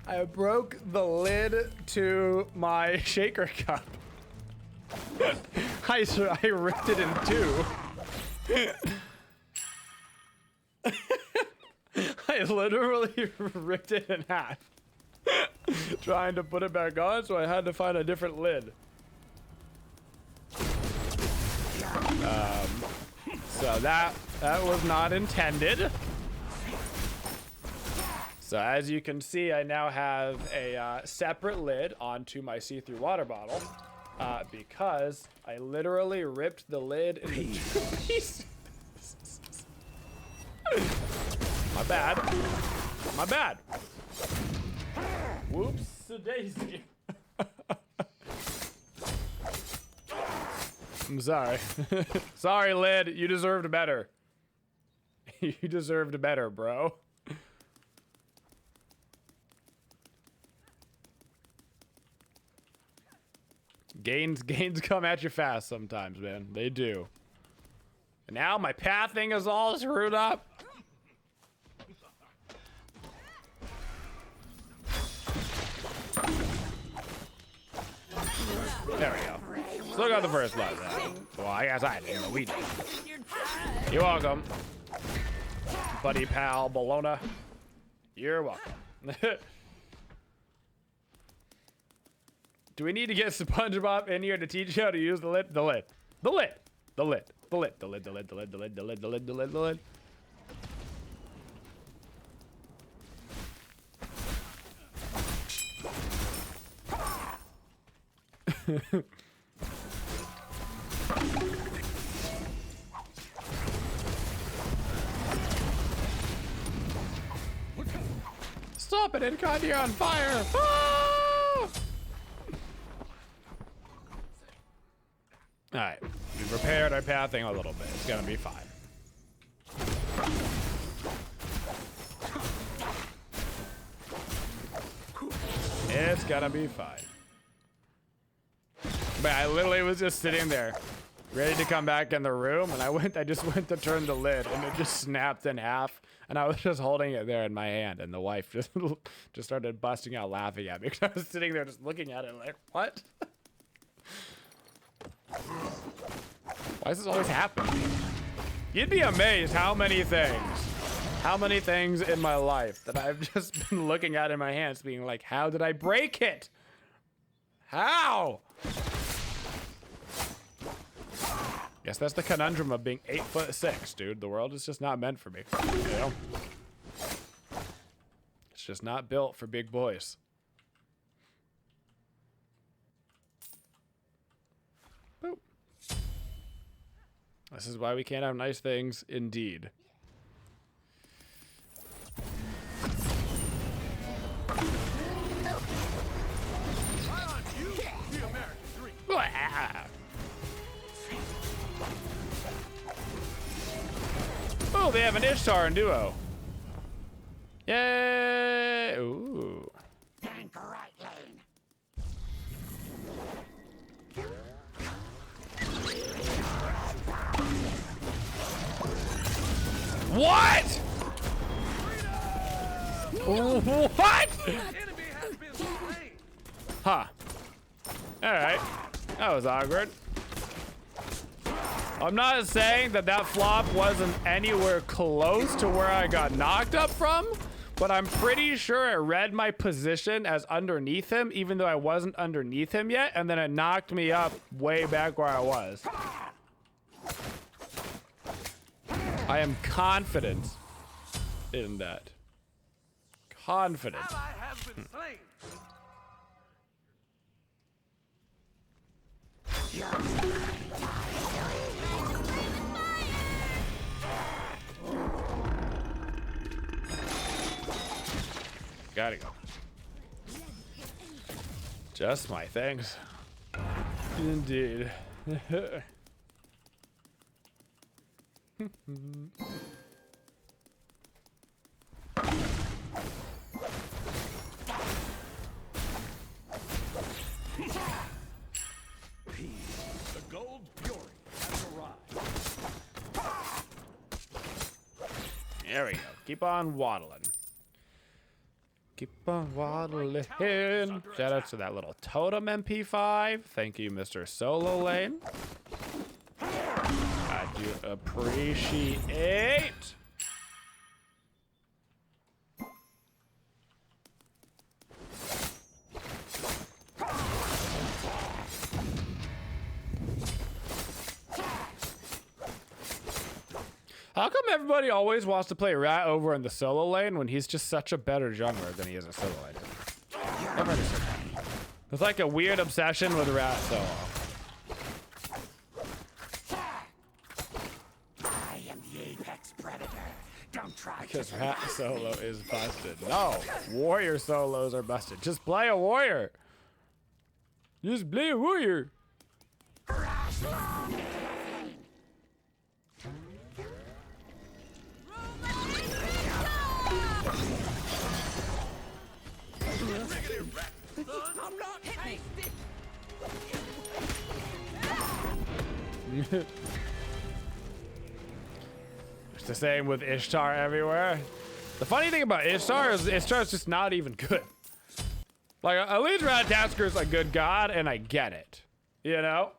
I broke the lid to my shaker cup. I ripped it in two. I literally ripped it in half. Trying to put it back on, so I had to find a different lid. So that was not intended. So as you can see, I now have a separate lid onto my see-through water bottle because I literally ripped the lid into two pieces. My bad. My bad. Whoops-a-daisy. I'm sorry. Sorry, lid. You deserved better. You deserved better, bro. Gains come at you fast sometimes, man. They do. And now my pathing is all screwed up. There we go. Still got the first blood, though. Well, I guess I did, but we did. You're welcome. Buddy pal Bologna. You're welcome. Do we need to get SpongeBob in here to teach you how to use the lid? The lid. The lid. The lid. The lid. The lid. The lid. The lid. The lid. The lid. The lid. The lid. The lid. Stop it, Incon, you're on fire! Ah! Alright, we've repaired our pathing a little bit. It's gonna be fine. It's gonna be fine. But I literally was just sitting there, ready to come back in the room, and I just went to turn the lid, and it just snapped in half, and I was just holding it there in my hand, and the wife just started busting out laughing at me, because I was sitting there just looking at it like, what? Why does this always happen? You'd be amazed how many things in my life that I've just been looking at in my hands being like, how did I break it? How? Guess that's the conundrum of being 8'6", dude. The world is just not meant for me, you know? It's just not built for big boys. Boop. This is why we can't have nice things, indeed. Oh, they have an Ishtar in duo. Yay! Ooh. Tank right lane. What? What? Huh. Alright. That was awkward. I'm not saying that flop wasn't anywhere close to where I got knocked up from, but I'm pretty sure it read my position as underneath him, even though I wasn't underneath him yet, and then it knocked me up way back where I was. I am confident in that. Confident. Gotta go. Just my things. Indeed. There we go. Keep on waddling. Keep on waddling. Shout out to that little totem MP5. Thank you, Mr. Solo Lane. I do appreciate. How come everybody always wants to play Rat over in the solo lane when he's just such a better jungler than he is a solo lane? Never understood that. There's like a weird obsession with Rat solo. I am the apex predator. Don't try Because Rat solo is busted. No, warrior solos are busted. Just play a warrior. Just play a warrior. I'm not hasty. It's the same with Ishtar everywhere. The funny thing about Ishtar is Ishtar's just not even good. Like, at least Ratasker's a good god, and I get it. You know?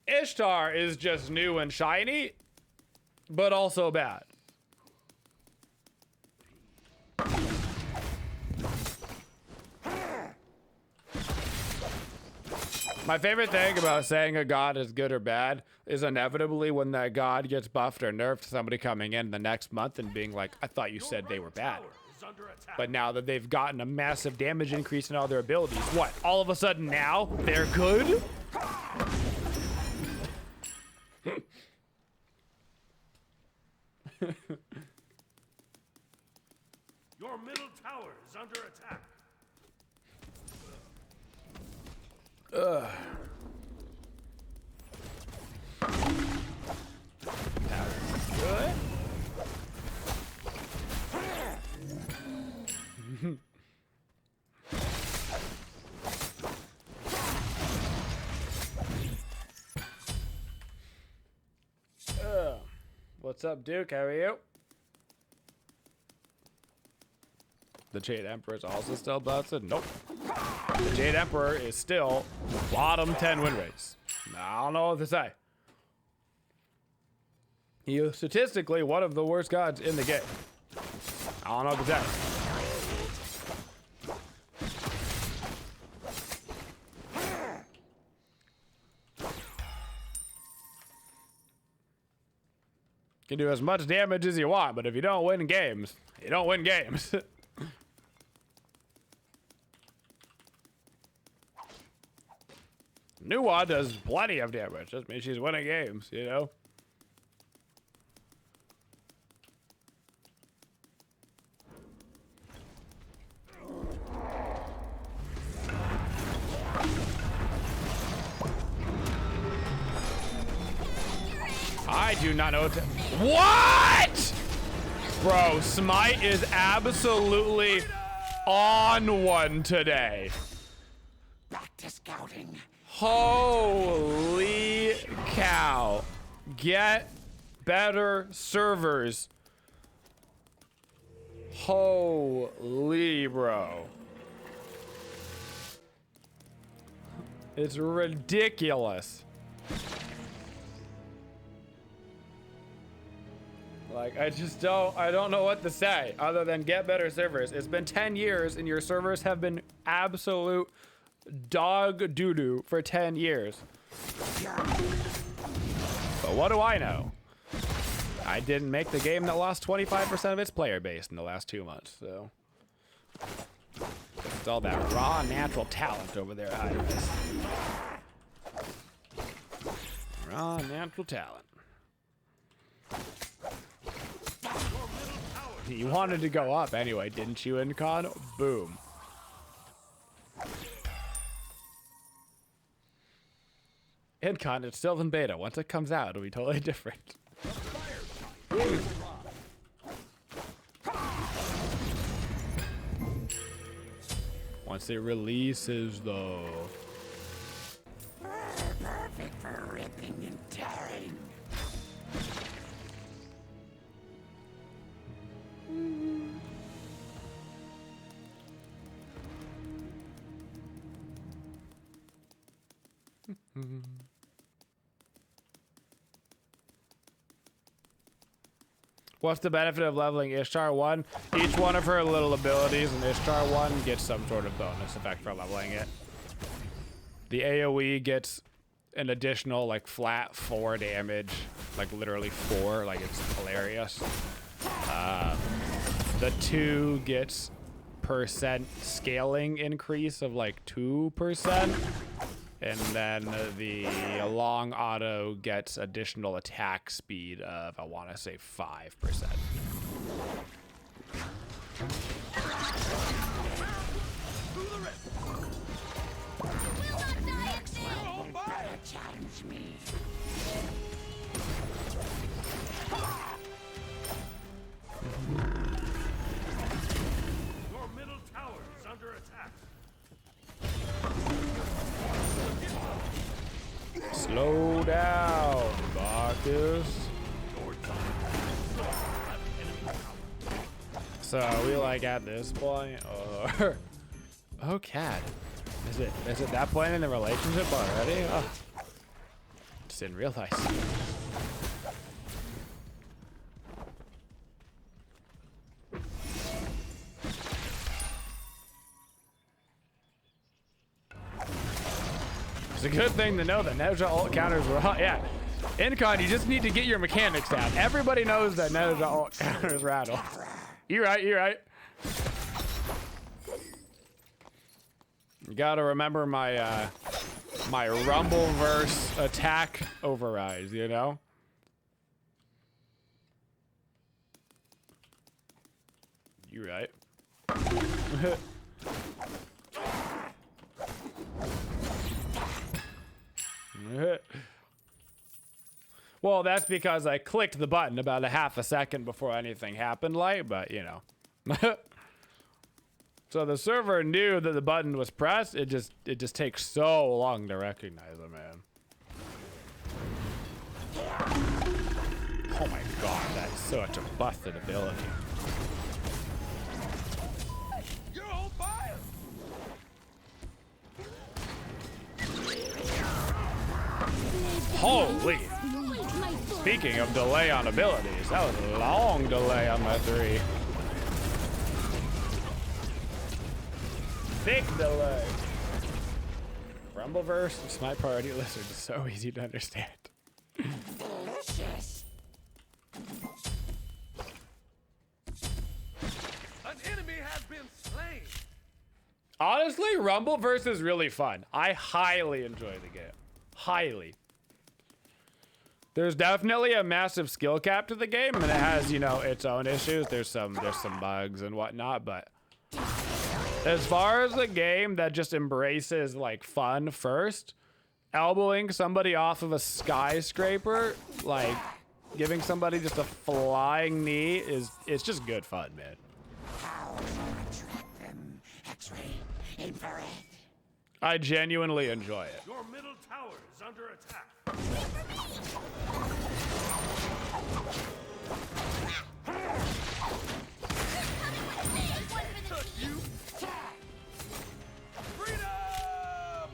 Ishtar is just new and shiny, but also bad. My favorite thing about saying a god is good or bad is inevitably when that god gets buffed or nerfed, somebody coming in the next month and being like, I thought you said they were bad. But now that they've gotten a massive damage increase in all their abilities, what? All of a sudden now they're good? Your middle tower is under attack. Ugh. Good. What's up, Duke? How are you? The Jade Emperor is also still busted? Nope. The Jade Emperor is still bottom 10 win rates. I don't know what to say. He is statistically one of the worst gods in the game. I don't know what to say. You can do as much damage as you want, but if you don't win games, you don't win games. Nuwa does plenty of damage. Just means she's winning games, you know? I do not know what to... What?! Bro, Smite is absolutely on one today. Back to scouting. Holy cow. Get better servers. Holy bro. It's ridiculous. Like, I don't know what to say other than get better servers. It's been 10 years and your servers have been absolute dog doo-doo for 10 years. But what do I know? I didn't make the game that lost 25% of its player base in the last 2 months, so. It's all that raw natural talent over there, Iris. Raw natural talent. You wanted to go up anyway, didn't you, Incon? Boom. Incon, it's still in beta. Once it comes out, it'll be totally different. Once it releases, though. Perfect for ripping and tearing. What's the benefit of leveling Ishtar 1? Each one of her little abilities in Ishtar 1 gets some sort of bonus effect for leveling it. The AoE gets an additional like flat 4 damage, like literally 4, like it's hilarious. The 2 gets percent scaling increase of like 2%. And then the long auto gets additional attack speed of, I want to say, 5%. Challenge me. Your middle tower is under attack. Slow down, Marcus. So we like at this point, or oh, cat. Is it that point in the relationship already? Oh, just didn't realize. It's a good thing to know that Nezha ult counters were hot. Yeah. Incon, you just need to get your mechanics down. Everybody knows that Nezha ult counters rattle. You're right, you're right. You gotta remember my my Rumbleverse attack overrides, you know? You're right. Well, that's because I clicked the button about a half a second before anything happened, like, but you know. So the server knew that the button was pressed. It just takes so long to recognize it, man. Oh my god, that's such a busted ability. You're on fire. Holy! Speaking of delay on abilities, that was a long delay on my 3. Big delay. Rumbleverse and Smite Priority Lizard is so easy to understand. Delicious. An enemy has been slain. Honestly, Rumbleverse is really fun. I highly enjoy the game. Highly. There's definitely a massive skill cap to the game, and it has, you know, its own issues. There's some bugs and whatnot, but as far as a game that just embraces like fun first, elbowing somebody off of a skyscraper, like giving somebody just a flying knee it's just good fun, man. How do I track them? X-ray, infrared. I genuinely enjoy it. Your middle tower is under attack. Freedom!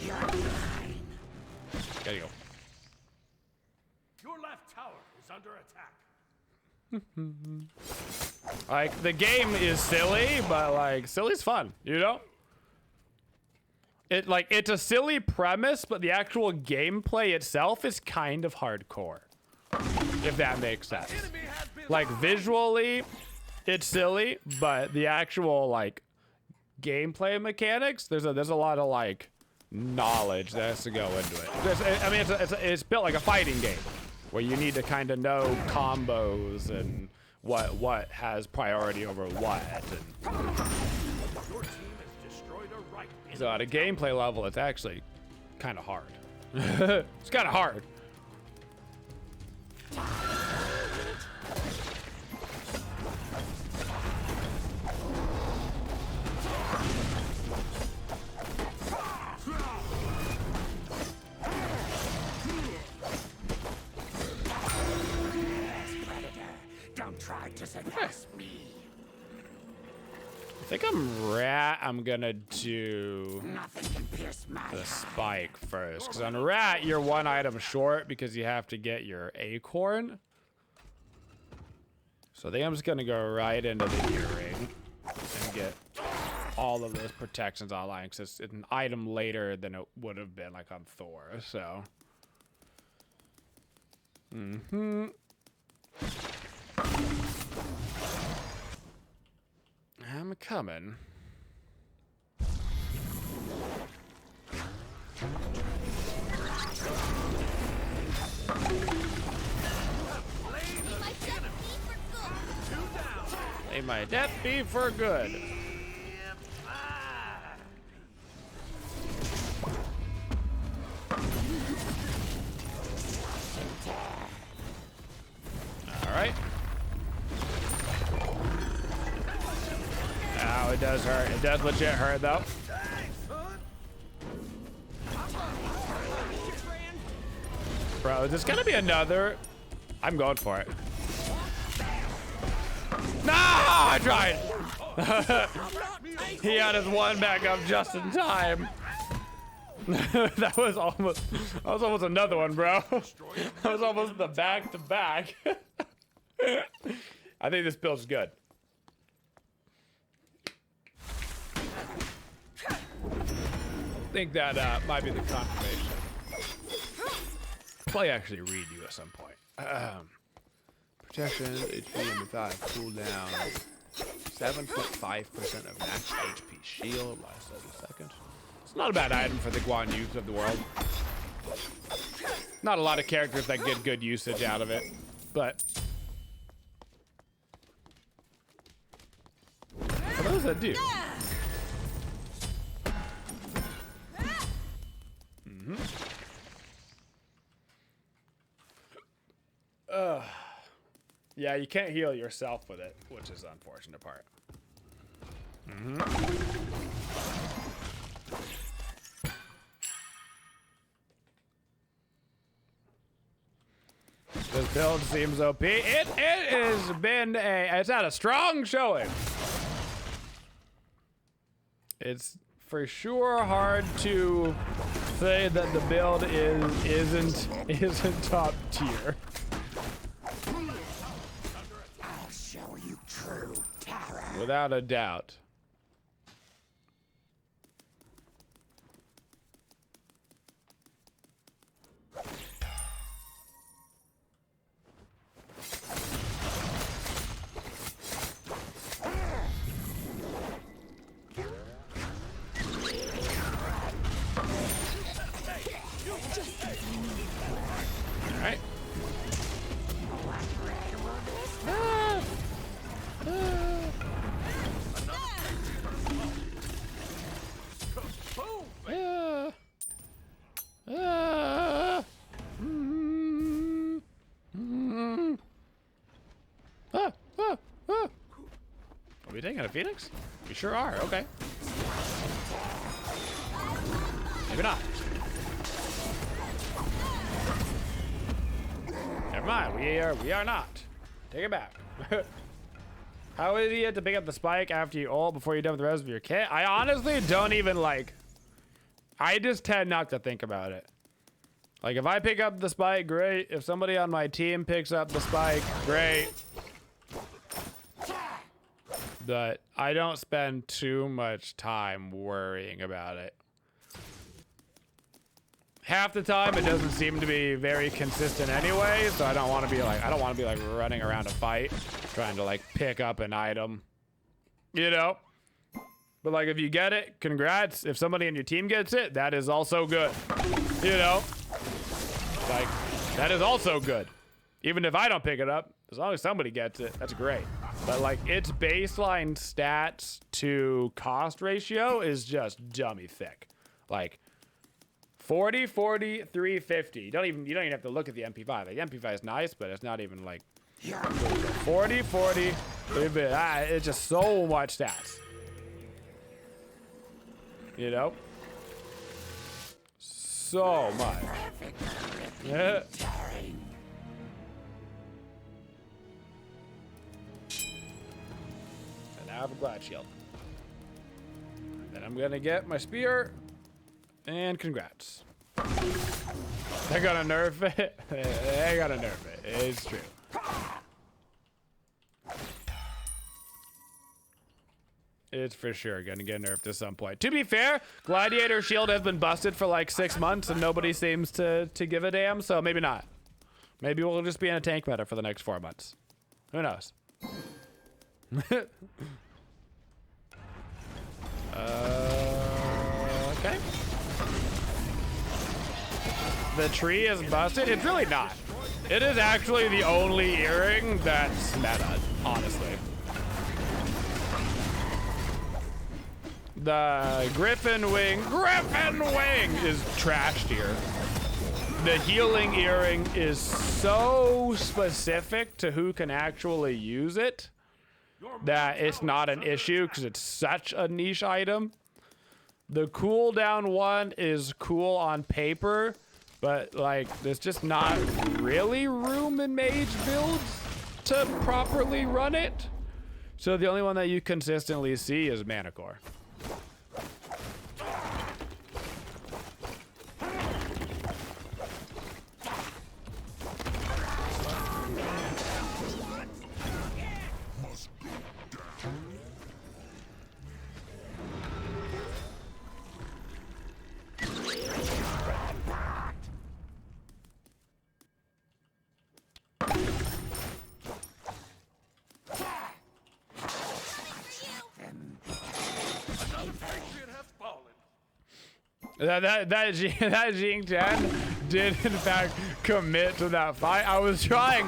You're mine. Gotta go. Your left tower is under attack. Like, the game is silly, but like silly's fun, you know? It's a silly premise, but the actual gameplay itself is kind of hardcore. If that makes sense. Like, visually, it's silly, but the actual like gameplay mechanics, there's a lot of like knowledge that has to go into it. It's built like a fighting game where you need to kind of know combos and what has priority over what. And Your team has destroyed a right. so at a gameplay level, it's actually kind of hard. It's kind of hard. Predator, don't try to surpass me. think I'm rat. I'm gonna do Nothing can pierce my the hide. spike first, because on rat you're one item short because you have to get your acorn. So I think I'm just gonna go right into the earring and get all of those protections online, because it's an item later than it would have been like on Thor. So I'm coming. May my death be for good. All right. Ow, it does hurt. It does legit hurt, though. Bro, is this gonna be another? I'm going for it. No, I tried. He had his one back up just in time. that was almost another one, bro. That was almost the back to back. I think this build's good. I think that might be the confirmation. I'll probably actually read you at some point. Protection, HP, and without cooldown. 7.5% of max HP shield, last 30 seconds. It's not a bad item for the Guan Yus of the world. Not a lot of characters that get good usage out of it, but for those that do. Yeah, you can't heal yourself with it, which is the unfortunate part. This build seems OP. It has been it's had a strong showing. It's for sure hard to say that the build isn't top tier. I'll show you true terror. Without a doubt. Alright. Are we taking a Phoenix? We sure are, okay. Maybe not. Never mind, we are not. Take it back. How is it to pick up the spike after you ult before you're done with the rest of your kit? I honestly don't even I just tend not to think about it. Like, if I pick up the spike, great. If somebody on my team picks up the spike, great. But I don't spend too much time worrying about it. Half the time, it doesn't seem to be very consistent anyway, so I don't want to be like running around a fight trying to like pick up an item, you know? But like, if you get it, congrats. If somebody in your team gets it, that is also good, you know? Like, that is also good. Even if I don't pick it up, as long as somebody gets it, that's great. But like, its baseline stats to cost ratio is just dummy thick. Like 40, 40, 350. You don't even have to look at the MP5. Like, the MP5 is nice, but it's not even like 40, 40, 350. It's just so much stats. You know? So much. Yeah. And now I have a glad shield. I'm gonna get my spear, and congrats. They're gonna nerf it. They're gonna nerf it. It's true. It's for sure gonna get nerfed at some point. To be fair, Gladiator Shield has been busted for like 6 months and nobody seems to give a damn, so maybe not. Maybe we'll just be in a tank meta for the next 4 months. Who knows? Okay. The tree is busted? It's really not. It is actually the only earring that's meta, honestly. The Griffin Wing is trashed here. The healing earring is so specific to who can actually use it that it's not an issue because it's such a niche item. The cooldown one is cool on paper, but like there's just not really room in mage builds to properly run it. So the only one that you consistently see is Manicore. That Jing Chen did in fact commit to that fight. I was trying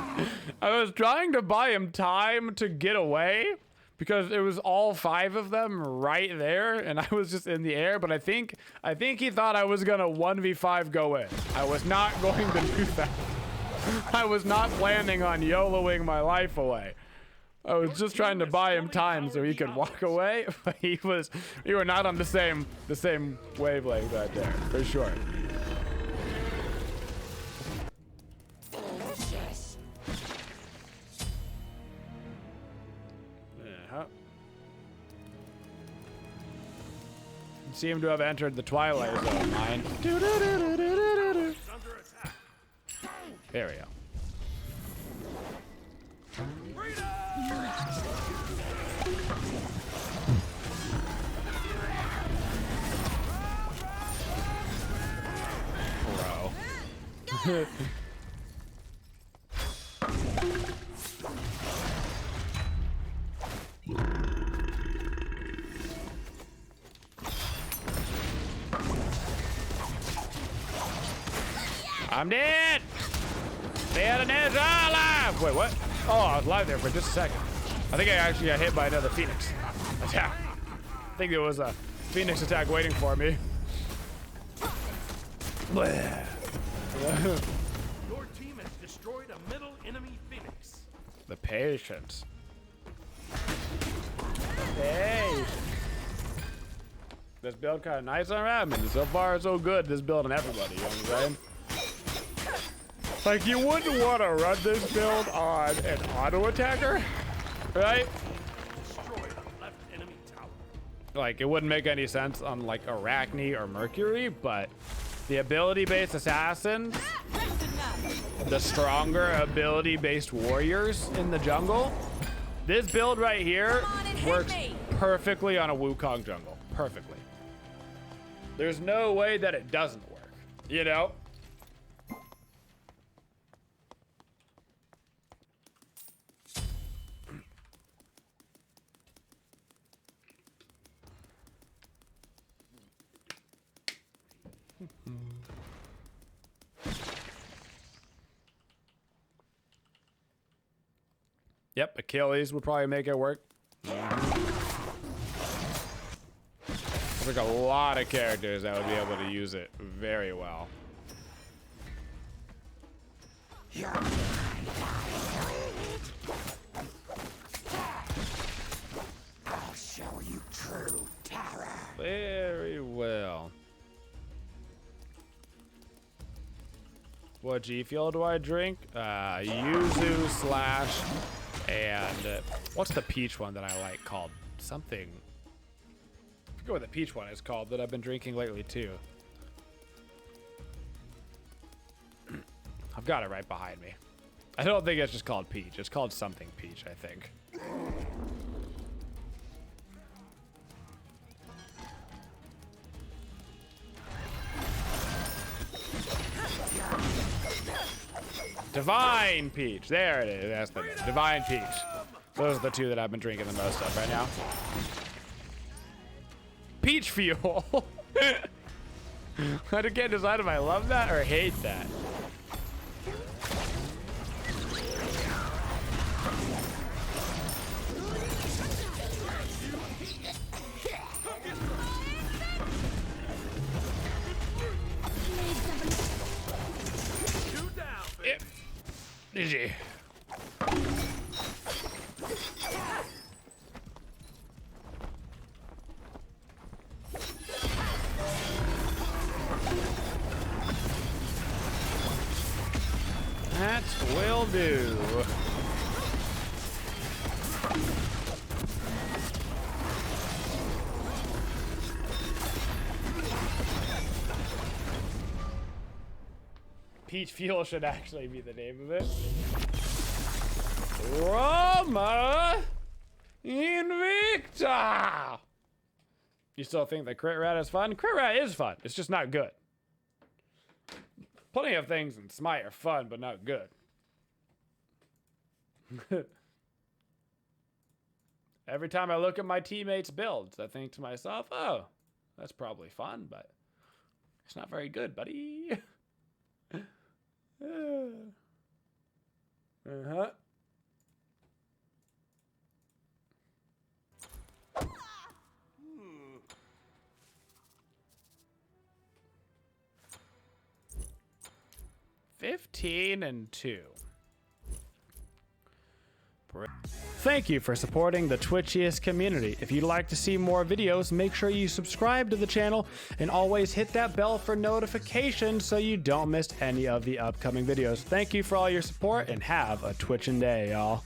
to buy him time to get away because it was all 5 of them right there and I was just in the air, but I think he thought I was gonna 1v5 go in. I was not going to do that. I was not planning on YOLOing my life away. I was just trying to buy him time so he could walk away, but we were not on the same wavelength right there, for sure. Delicious. Yeah. Seem to have entered the Twilight Zone, mine. There we go. Bro. I'm dead! Dead and is alive! Wait, what? Oh, I was live there for just a second. I think I actually got hit by another Phoenix attack. I think there was a Phoenix attack waiting for me. Your team has destroyed a middle enemy Phoenix. The patience. Hey! This build kind of nice on Radman. So far, so good. This build on everybody, you know what I'm saying? Like, you wouldn't want to run this build on an auto attacker, right? Destroyed a left enemy tower. Like, it wouldn't make any sense on, like, Arachne or Mercury, but the ability-based assassins, the stronger ability-based warriors in the jungle, this build right here works perfectly on a Wukong jungle. Perfectly. There's no way that it doesn't work, you know? Yep, Achilles would probably make it work. There's like a lot of characters that would be able to use it very well. You're I'll show you true terror. Very well. What G Fuel do I drink? Yuzu slash and what's the peach one that I like called? Something forget what the peach one is called that I've been drinking lately too. I've got it right behind me. I don't think it's just called peach. It's called something peach, I think. Divine peach. There it is. That's the name. Divine peach. Those are the two that I've been drinking the most of right now. Peach fuel. I can't decide if I love that or hate that. GG. That will do. Peach fuel should actually be the name of it. Roma Invicta! You still think that Crit Rat is fun? Crit Rat is fun. It's just not good. Plenty of things in Smite are fun, but not good. Every time I look at my teammates' builds, I think to myself, oh, that's probably fun, but it's not very good, buddy. Uh-huh. $15-2. Thank you for supporting the Twitchiest community. If you'd like to see more videos, make sure you subscribe to the channel and always hit that bell for notifications so you don't miss any of the upcoming videos. Thank you for all your support and have a Twitchin' day, y'all.